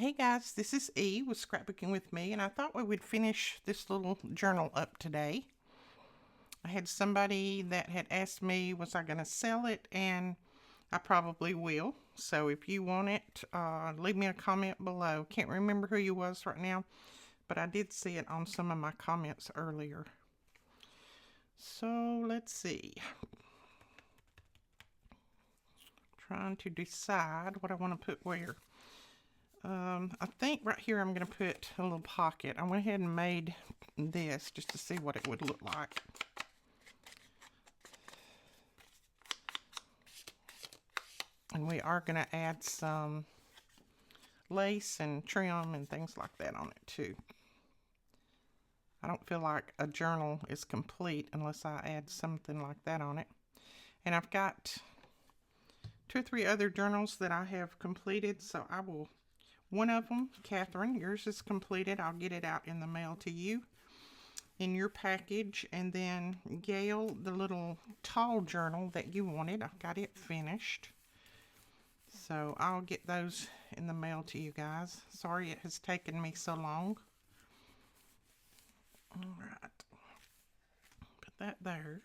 Hey guys, this is E with Scrapbooking with Me, and I thought we would finish this little journal up today. I had somebody that had asked me, was I going to sell it, and I probably will. So if you want it, leave me a comment below. Can't remember who you was right now, but I did see it on some of my comments earlier. So let's see. Trying to decide what I want to put where. I think right here I'm going to put a little pocket. I went ahead and made this just to see what it would look like. And we are going to add some lace and trim and things like that on it too. I don't feel like a journal is complete unless I add something like that on it. And I've got 2 or 3 other journals that I have completed, so I will. One of them, Catherine, yours is completed. I'll get it out in the mail to you in your package. And then Gail, the little tall journal that you wanted, I've got it finished. So I'll get those in the mail to you guys. Sorry it has taken me so long. All right. Put that there.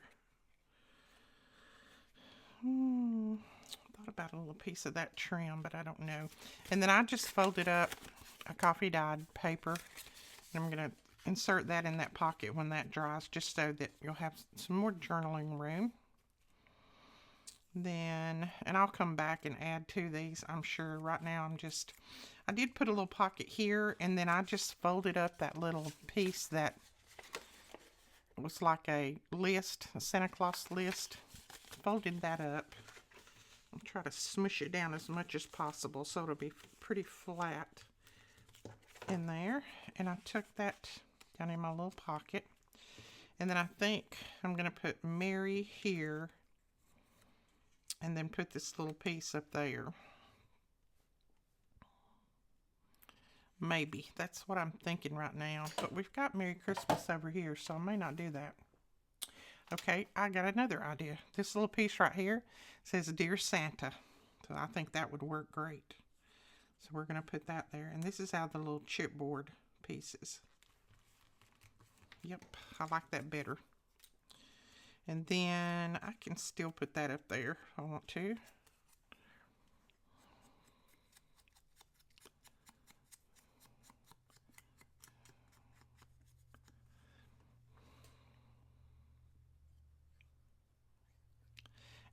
Thought about a little piece of that trim, but I don't know. And then I just folded up a coffee dyed paper, and I'm going to insert that in that pocket when that dries, just so that you'll have some more journaling room. Then, and I'll come back and add to these, I'm sure. Right now I did put a little pocket here, and then I just folded up that little piece that was like a list, a Santa Claus list. Folded that up. I'll try to smush it down as much as possible so it'll be pretty flat in there. And I took that down in my little pocket. And then I think I'm going to put Mary here and then put this little piece up there. Maybe. That's what I'm thinking right now. But we've got Merry Christmas over here, so I may not do that. Okay, I got another idea. This little piece right here says Dear Santa. So I think that would work great. So we're going to put that there. And this is out of the little chipboard pieces. Yep, I like that better. And then I can still put that up there if I want to.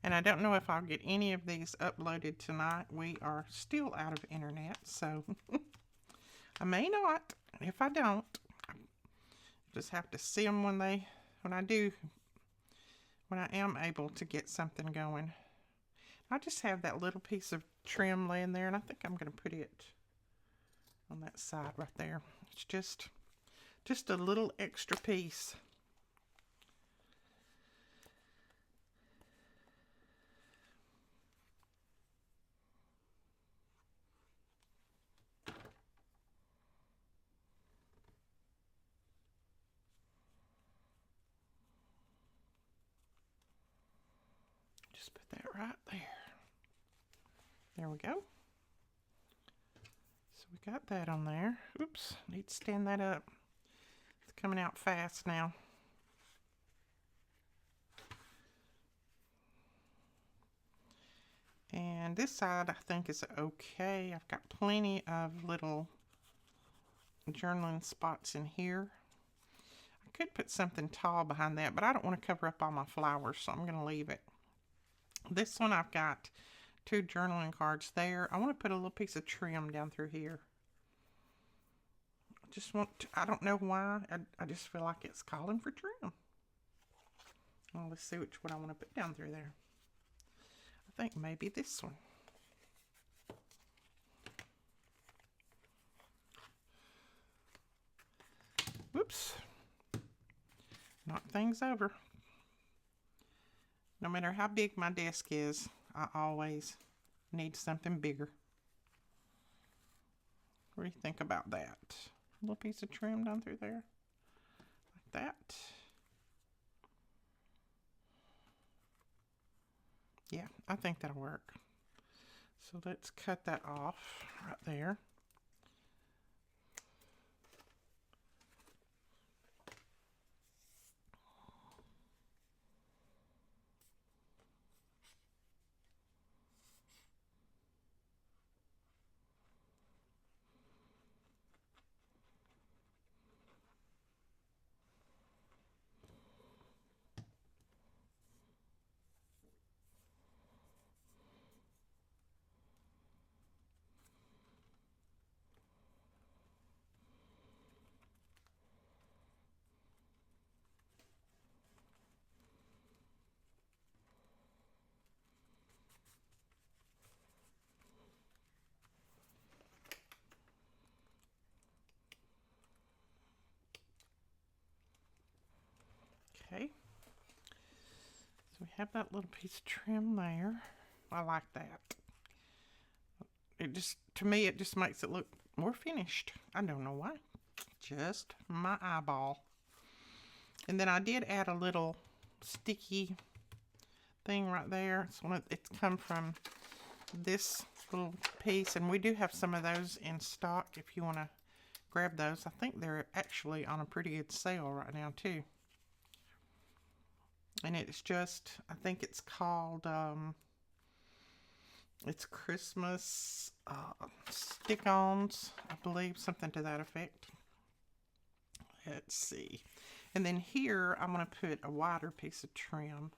And I don't know if I'll get any of these uploaded tonight. We are still out of internet, so I may not. If I don't, I just have to see them when I am able to get something going. I just have that little piece of trim laying there, and I think I'm going to put it on that side right there. It's just a little extra piece. Just put that right there. There we go. So we got that on there. Oops, need to stand that up. It's coming out fast now. And this side I think is okay. I've got plenty of little journaling spots in here. I could put something tall behind that, but I don't want to cover up all my flowers, so I'm going to leave it. This one I've got 2 journaling cards there. I want to put a little piece of trim down through here. I don't know why, I just feel like it's calling for trim. Well, let's see which one I want to put down through there. I think maybe this one. Whoops. Knock things over. No matter how big my desk is, I always need something bigger. What do you think about that? A little piece of trim down through there. Like that. Yeah, I think that'll work. So let's cut that off right there. Okay. So we have that little piece of trim there. I like that. It just, to me, it just makes it look more finished. I don't know why. Just my eyeball. And then I did add a little sticky thing right there. It's come from this little piece, and we do have some of those in stock if you want to grab those. I think they're actually on a pretty good sale right now too. And it's just, I think it's called it's Christmas stick-ons, I believe, something to that effect. Let's see. And then here I'm going to put a wider piece of trim.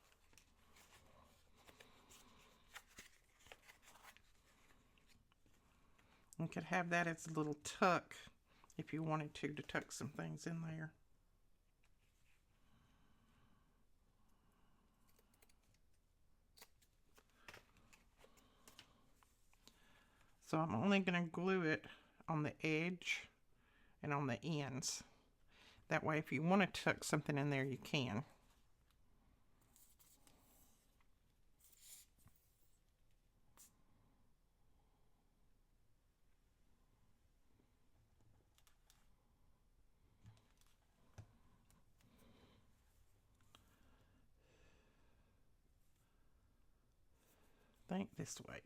You could have that as a little tuck if you wanted to tuck some things in there. So I'm only going to glue it on the edge and on the ends. That way if you want to tuck something in there, you can. Think this way.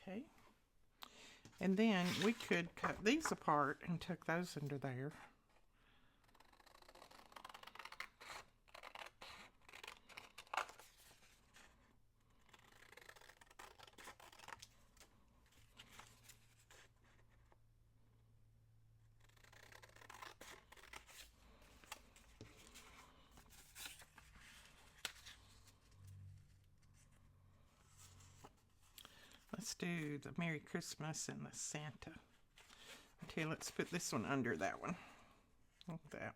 Okay. And then we could cut these apart and tuck those under there. Let's do the Merry Christmas and the Santa. Okay, let's put this one under that one. Like that.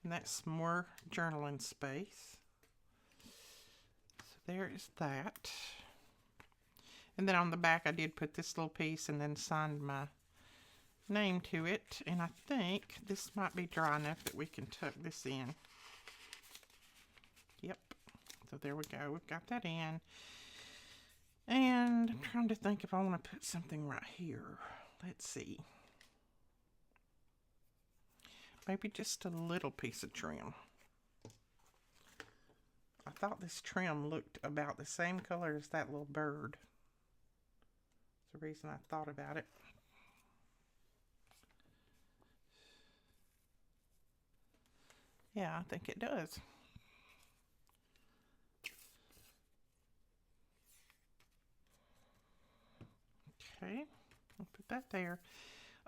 And that's more journaling space. So there is that. And then on the back I did put this little piece and then signed my name to it. And I think this might be dry enough that we can tuck this in. Yep. So there we go. We've got that in. And I'm trying to think if I want to put something right here. Let's see. Maybe just a little piece of trim. I thought this trim looked about the same color as that little bird. That's the reason I thought about it. Yeah, I think it does. Okay, I'll put that there.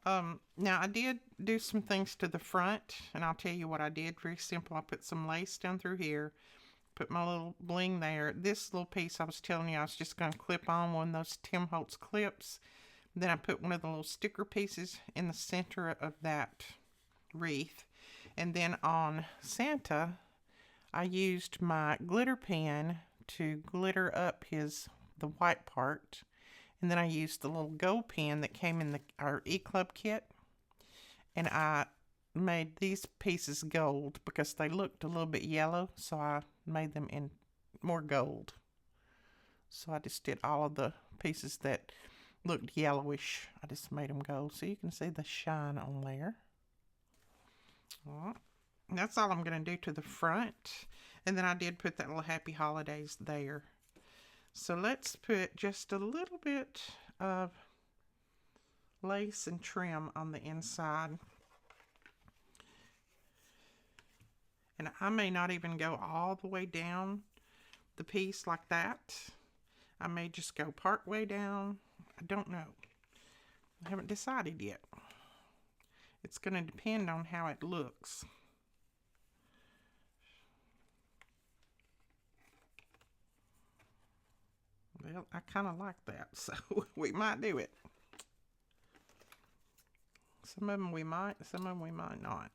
Now I did do some things to the front, and I'll tell you what I did. Very simple. I put some lace down through here, put my little bling there. This little piece I was telling you I was just going to clip on one of those Tim Holtz clips. Then I put one of the little sticker pieces in the center of that wreath. And then on Santa, I used my glitter pen to glitter up the white part. And then I used the little gold pen that came in our E-Club kit. And I made these pieces gold because they looked a little bit yellow. So I made them in more gold. So I just did all of the pieces that looked yellowish. I just made them gold. So you can see the shine on there. Well, that's all I'm going to do to the front. And then I did put that little Happy Holidays there. So let's put just a little bit of lace and trim on the inside. And I may not even go all the way down the piece like that. I may just go part way down. I don't know. I haven't decided yet. It's going to depend on how it looks. Well, I kind of like that, so we might do it. Some of them we might, some of them we might not.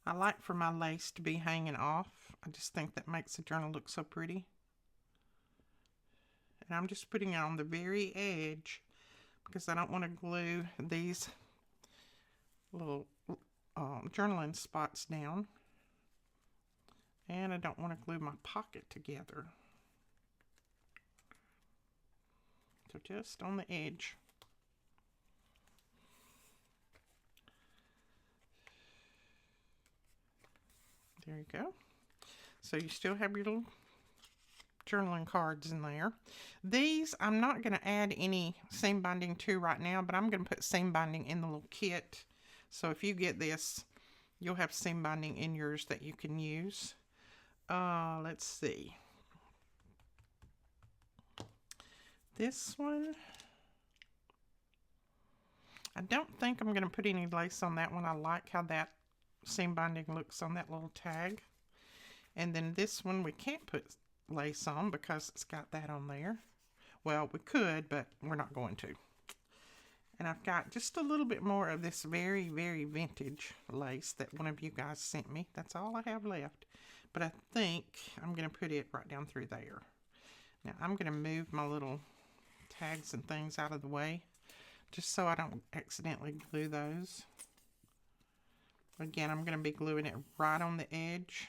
I like for my lace to be hanging off. I just think that makes the journal look so pretty. And I'm just putting it on the very edge because I don't want to glue these little journaling spots down. And I don't want to glue my pocket together. So just on the edge. There you go. So you still have your little journaling cards in there. These I'm not going to add any seam binding to right now, but I'm going to put seam binding in the little kit. So if you get this, you'll have seam binding in yours that you can use. Let's see. This one, I don't think I'm going to put any lace on that one. I like how that seam binding looks on that little tag. And then this one we can't put lace on because it's got that on there. Well, we could, but we're not going to. And I've got just a little bit more of this very, very vintage lace that one of you guys sent me. That's all I have left. But I think I'm going to put it right down through there. Now I'm going to move my little tags and things out of the way just so I don't accidentally glue those. Again, I'm going to be gluing it right on the edge.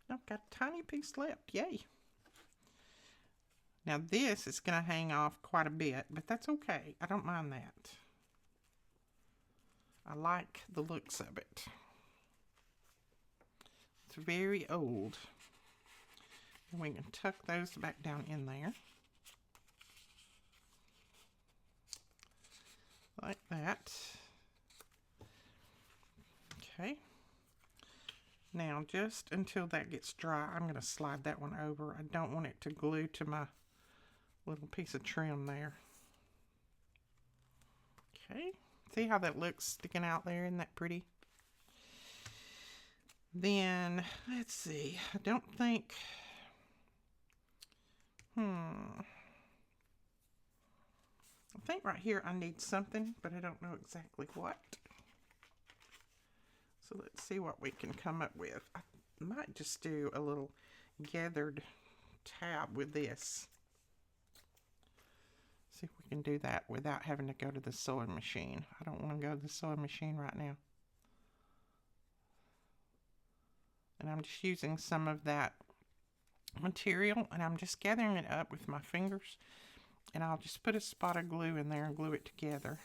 I've got a tiny piece left. Yay. Now this is going to hang off quite a bit, but that's okay. I don't mind that. I like the looks of it. It's very old. And we can tuck those back down in there. Like that. Okay. Now, just until that gets dry, I'm going to slide that one over. I don't want it to glue to my little piece of trim there. Okay. See how that looks sticking out there? Isn't that pretty? Then, let's see. I don't think... I think right here I need something, but I don't know exactly what. So let's see what we can come up with. I might just do a little gathered tab with this. See if we can do that without having to go to the sewing machine. I don't want to go to the sewing machine right now. And I'm just using some of that material and I'm just gathering it up with my fingers. And I'll just put a spot of glue in there and glue it together.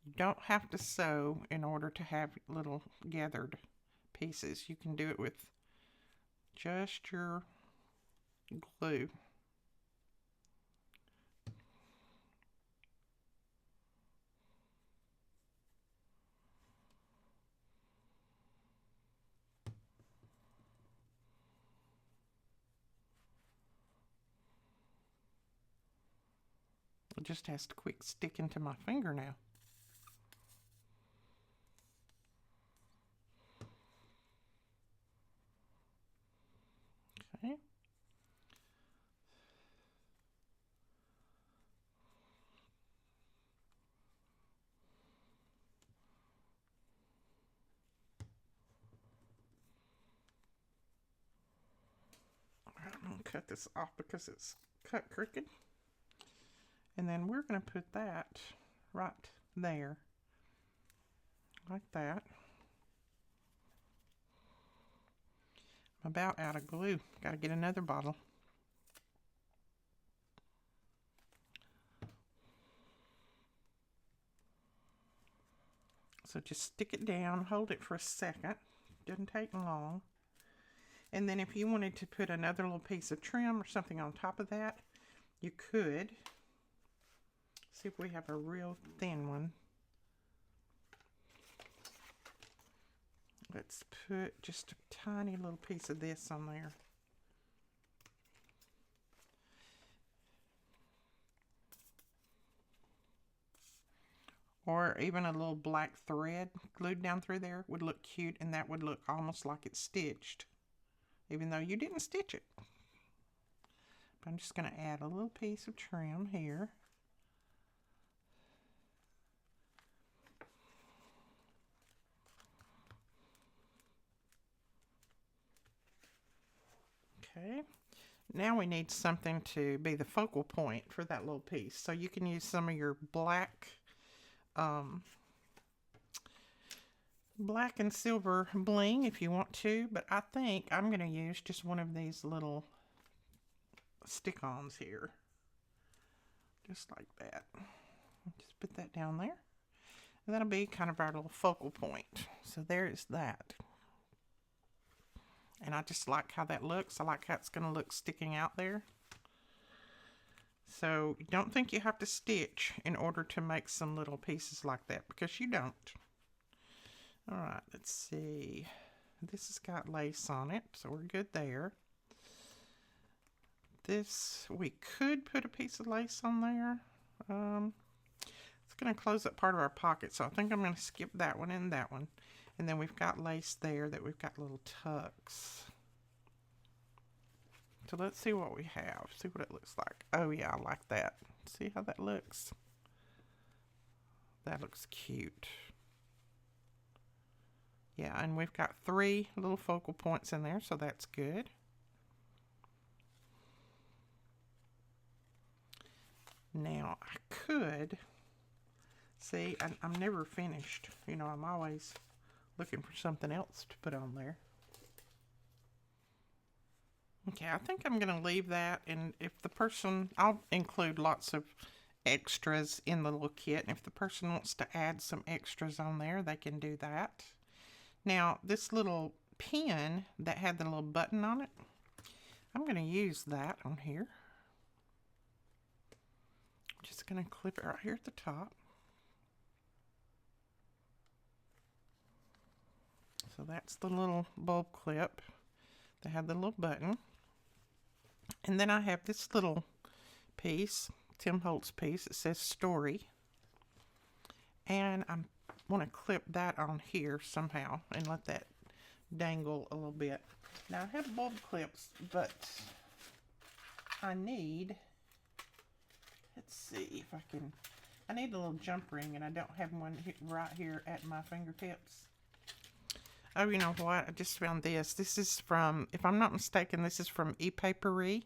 You don't have to sew in order to have little gathered pieces. You can do it with just your glue. It just has to quick stick into my finger now. Okay. I'm going to cut this off because it's cut crooked. And then we're going to put that right there, like that. I'm about out of glue. Got to get another bottle. So just stick it down, hold it for a second. Doesn't take long. And then if you wanted to put another little piece of trim or something on top of that, you could. see if we have a real thin one. Let's put just a tiny little piece of this on there. Or even a little black thread glued down through there would look cute, and that would look almost like it's stitched, even though you didn't stitch it. But I'm just going to add a little piece of trim here. Okay, now we need something to be the focal point for that little piece. So you can use some of your black and silver bling if you want to, but I think I'm going to use just one of these little stick-ons here, just like that. Just put that down there, and that'll be kind of our little focal point. So there is that. And I just like how that looks. I like how it's going to look sticking out there. So don't think you have to stitch in order to make some little pieces like that, because you don't. All right, let's see. This has got lace on it, so we're good there. This, we could put a piece of lace on there. It's going to close up part of our pocket, so I think I'm going to skip that one and that one. And then we've got lace there that we've got little tucks. So let's see what we have. See what it looks like. Oh yeah, I like that. See how that looks? That looks cute. Yeah, and we've got 3 little focal points in there, so that's good. Now, I could, see, I'm never finished. You know, I'm always looking for something else to put on there. Okay, I think I'm going to leave that, and if the person, I'll include lots of extras in the little kit, and if the person wants to add some extras on there, they can do that. Now, this little pin that had the little button on it, I'm going to use that on here. I'm just going to clip it right here at the top. So that's the little bulb clip that had the little button. And then I have this little piece, Tim Holtz piece, it says story. And I want to clip that on here somehow and let that dangle a little bit. Now I have bulb clips, but I need, let's see if I can, I need a little jump ring, and I don't have one right here at my fingertips. Oh, you know what? I just found this. This is from, if I'm not mistaken, this is from ePapery.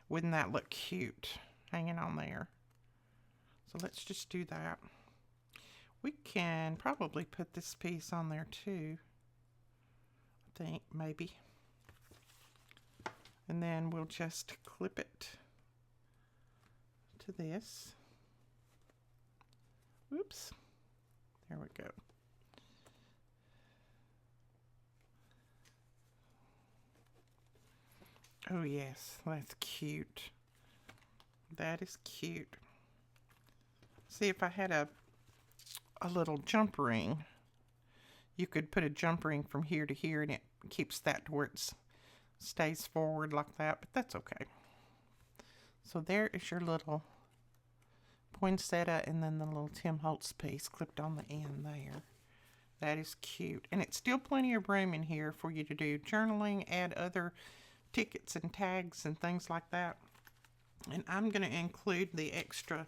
Wouldn't that look cute hanging on there? So let's just do that. We can probably put this piece on there too. I think, maybe. And then we'll just clip it to this. Oops. There we go. Oh yes, that's cute. That is cute. See, if I had a little jump ring, you could put a jump ring from here to here, and it keeps that to where it stays forward like that, but that's okay. So there is your little poinsettia, and then the little Tim Holtz piece clipped on the end there. That is cute. And it's still plenty of room in here for you to do journaling, add other tickets and tags and things like that. And I'm going to include the extra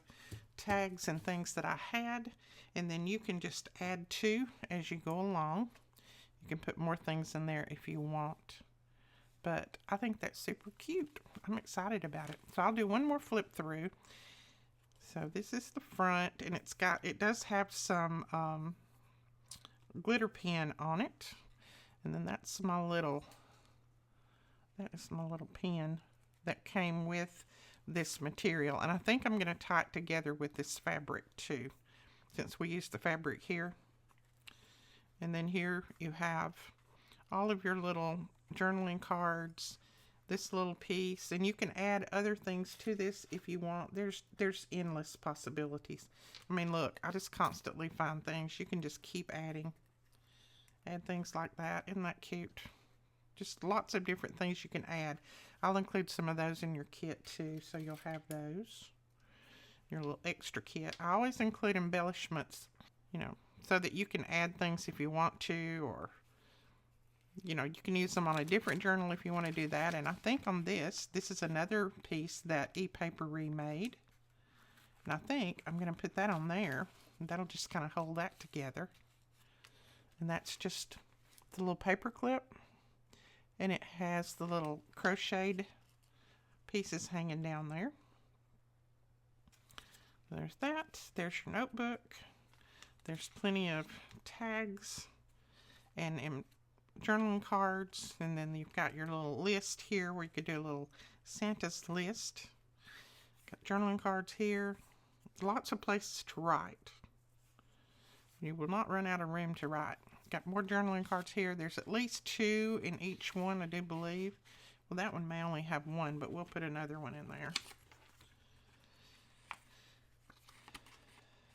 tags and things that I had, and then you can just add to as you go along. You can put more things in there if you want, but I think that's super cute. I'm excited about it. So I'll do one more flip through. So this is the front, and it does have some glitter pen on it, and then that is my little pen that came with this material, and I think I'm going to tie it together with this fabric too, since we used the fabric here. And then here you have all of your little journaling cards, this little piece, and you can add other things to this if you want. There's endless possibilities. I mean, look, I just constantly find things. You can just keep add things like that. Isn't that cute? Just lots of different things you can add. I'll include some of those in your kit too, so you'll have those, your little extra kit. I always include embellishments, you know, so that you can add things if you want to, or you know, you can use them on a different journal if you want to do that. And I think on this is another piece that ePaper remade. And I think I'm going to put that on there. And that'll just kind of hold that together. And that's just the little paper clip. And it has the little crocheted pieces hanging down there. There's that. There's your notebook. There's plenty of tags and journaling cards, and then you've got your little list here where you could do a little Santa's list. Got journaling cards here. Lots of places to write. You will not run out of room to write. Got more journaling cards here. There's at least 2 in each one, I do believe. Well, that one may only have 1, but we'll put another one in there.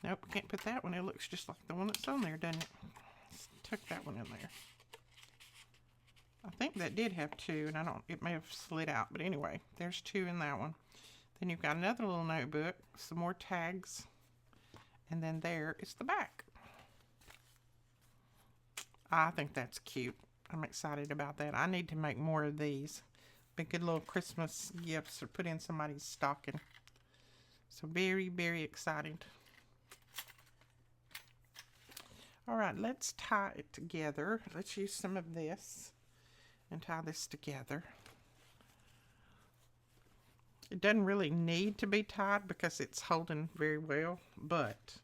Nope, can't put that one. It looks just like the one that's on there, doesn't it? Let's tuck that one in there. I think that did have 2, and it may have slid out, but anyway, there's 2 in that one. Then you've got another little notebook, some more tags, and then there is the back. I think that's cute. I'm excited about that. I need to make more of these. Be good little Christmas gifts or put in somebody's stocking. So very, very excited. All right, let's tie it together. Let's use some of this and tie this together. It doesn't really need to be tied because it's holding very well, but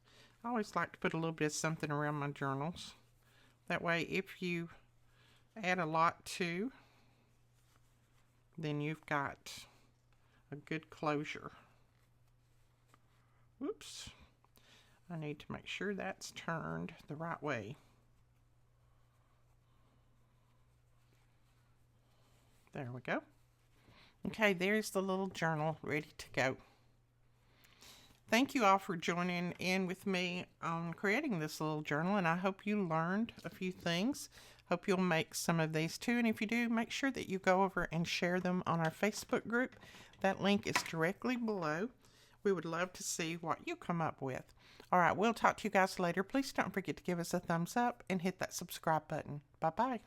I always like to put a little bit of something around my journals. That way, if you add a lot too, then you've got a good closure. Whoops. I need to make sure that's turned the right way. There we go. Okay, there's the little journal ready to go. Thank you all for joining in with me on creating this little journal, and I hope you learned a few things. Hope you'll make some of these too, and if you do, make sure that you go over and share them on our Facebook group. That link is directly below. We would love to see what you come up with. All right, we'll talk to you guys later. Please don't forget to give us a thumbs up and hit that subscribe button. Bye-bye.